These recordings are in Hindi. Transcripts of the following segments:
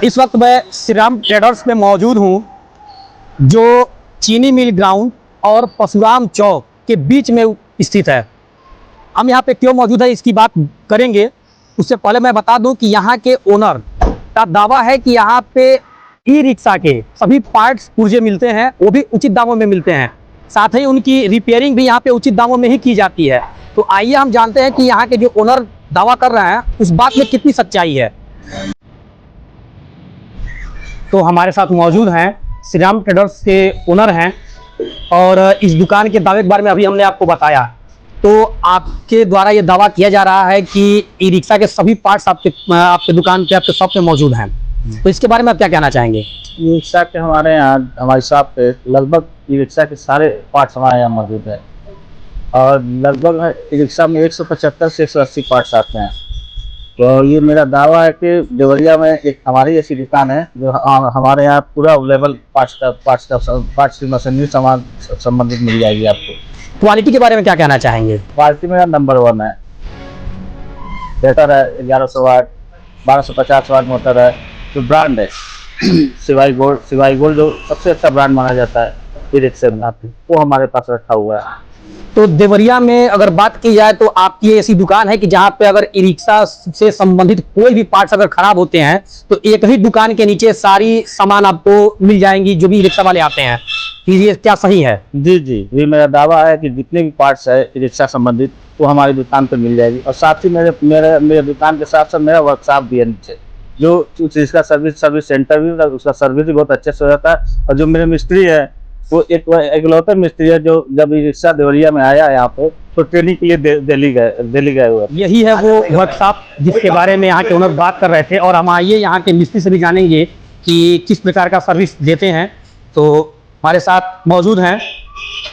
इस वक्त मैं श्री राम ट्रेडर्स में मौजूद हूँ, जो चीनी मिल ग्राउंड और परशुराम चौक के बीच में स्थित है। हम यहाँ पे क्यों मौजूद है इसकी बात करेंगे। उससे पहले मैं बता दूं कि यहाँ के ओनर का दावा है कि यहाँ पे ई रिक्शा के सभी पार्ट्स पुर्जे मिलते हैं, वो भी उचित दामों में मिलते हैं। साथ ही उनकी रिपेयरिंग भी यहाँ पे उचित दामों में ही की जाती है। तो आइए हम जानते हैं कि यहाँ के जो ओनर दावा कर रहे हैं उस बात में कितनी सच्चाई है। तो हमारे साथ मौजूद हैं श्री राम ट्रेडर्स के ओनर हैं और इस दुकान के दावे के बारे में अभी हमने आपको बताया। तो आपके द्वारा ये दावा किया जा रहा है कि ई रिक्शा के सभी पार्ट्स आपके दुकान पे, आपके शॉप पे मौजूद हैं। तो इसके बारे में आप क्या कहना चाहेंगे? ई रिक्शा के हमारे यहाँ हमारी शॉप पे लगभग ई रिक्शा के सारे पार्ट्स हमारे यहाँ मौजूद है और लगभग ई रिक्शा में 175 से 180 पार्ट्स आते हैं। तो ये मेरा दावा है कि देवरिया में एक हमारी ऐसी दुकान है जो हमारे यहाँ पूरा अवेलेबल पार्ट्स की मशीनरी सामान संबंधित मिल जाएगी आपको। क्वालिटी के बारे में क्या कहना चाहेंगे? क्वालिटी मेरा नंबर 1 है। बेहतर है, 1100 वाट 1250 वाट मोटर है, जो ब्रांड है शिवाई गोल्ड जो सबसे अच्छा ब्रांड माना जाता है ई रिक्शे में, वो हमारे पास रखा हुआ है। तो देवरिया में अगर बात की जाए तो आपकी ऐसी दुकान है कि जहां पे अगर ई रिक्शा से संबंधित कोई भी पार्ट्स अगर खराब होते हैं तो एक ही दुकान के नीचे सारी सामान आपको मिल जाएंगी जो भी ई रिक्शा वाले आते हैं। ये क्या सही है? जी जी, ये मेरा दावा है कि जितने भी पार्ट्स है ई रिक्शा संबंधित वो हमारी दुकान पर मिल जाएगी। और साथ ही मेरे दुकान के साथ साथ मेरा वर्कशॉप भी है नीचे, जो इसका सर्विस सेंटर भी, उसका सर्विस भी बहुत अच्छे से हो जाता है। और जो मेरे मिस्त्री है वो एकलौता मिस्त्री है जो जब ई रिक्शा देवरिया में आया यहाँ पे तो ट्रेनिंग के लिए दिल्ली गए हुए। यही है वो वर्कशॉप जिसके बारे में यहाँ के ओनर बात कर रहे थे। और हम आइए यहाँ के मिस्त्री से भी जानेंगे कि किस प्रकार का सर्विस देते हैं। तो हमारे साथ मौजूद हैं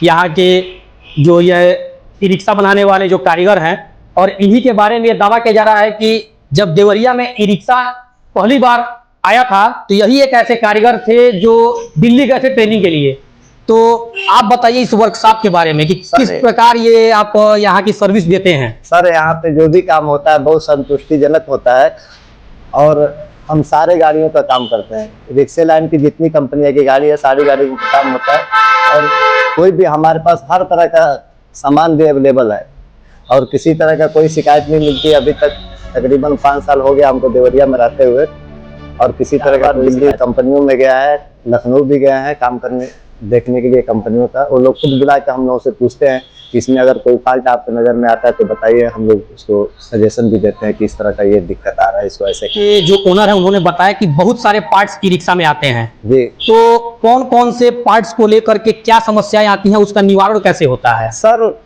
यहाँ के जो ये ई रिक्शा बनाने वाले जो कारीगर हैं और इन्हीं के बारे में ये दावा किया जा रहा है कि जब देवरिया में ई रिक्शा पहली बार आया था तो यही एक ऐसे कारीगर थे जो दिल्ली गए थे ट्रेनिंग के लिए। तो आप बताइए इस वर्कशॉप के बारे में कि किस प्रकार ये आप यहाँ की सर्विस देते हैं। सर यहाँ पे जो भी काम होता है बहुत संतुष्टिजनक होता है और हम सारे गाड़ियों का काम करते हैं। रिक्शे लाइन की जितनी कंपनी की गाड़ी है सारी गाड़ी का काम होता है और कोई भी हमारे पास हर तरह का सामान भी अवेलेबल है और किसी तरह का कोई शिकायत नहीं मिलती। अभी तक तकरीबन 5 साल हो गया हमको देवरिया में रहते हुए और किसी तरह का दिल्ली कंपनियों में गया है, लखनऊ भी गया है काम करने देखने के लिए कंपनियों का। वो लोग खुद बुला के हम लोगों से पूछते हैं कि इसमें अगर कोई फॉल्ट आपको नजर में आता है तो बताइए, हम लोग उसको सजेशन भी देते हैं कि इस तरह का ये दिक्कत आ रहा है, इसको ऐसे। ये जो ओनर है उन्होंने बताया कि बहुत सारे पार्ट्स ई रिक्शा में आते हैं जी। तो कौन कौन से पार्ट्स को लेकर के क्या समस्याएं आती हैं, उसका निवारण कैसे होता है? सर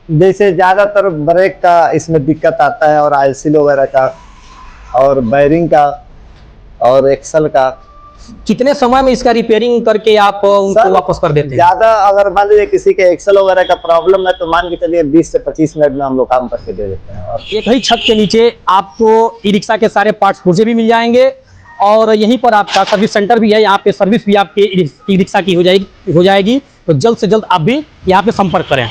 जैसे ज्यादातर ब्रेक का इसमें दिक्कत आता है और आईसील वगैरह का और बैरिंग का और एक्सल का। कितने समय में इसका रिपेयरिंग करके आप उनको वापस कर देते हैं? ज्यादा अगर मान लीजिए किसी के एक्सल वगैरह का प्रॉब्लम है तो मान के चलिए 20 से 25 मिनट में हम लोग काम करके दे देते हैं। और एक ही छत के नीचे आपको ई रिक्शा के सारे पार्ट्स पुर्जे भी मिल जाएंगे और यहीं पर आपका सर्विस सेंटर भी है। यहाँ पे सर्विस भी आपके ई रिक्शा की हो जाएगी। तो जल्द से जल्द आप भी यहाँ पे संपर्क करें।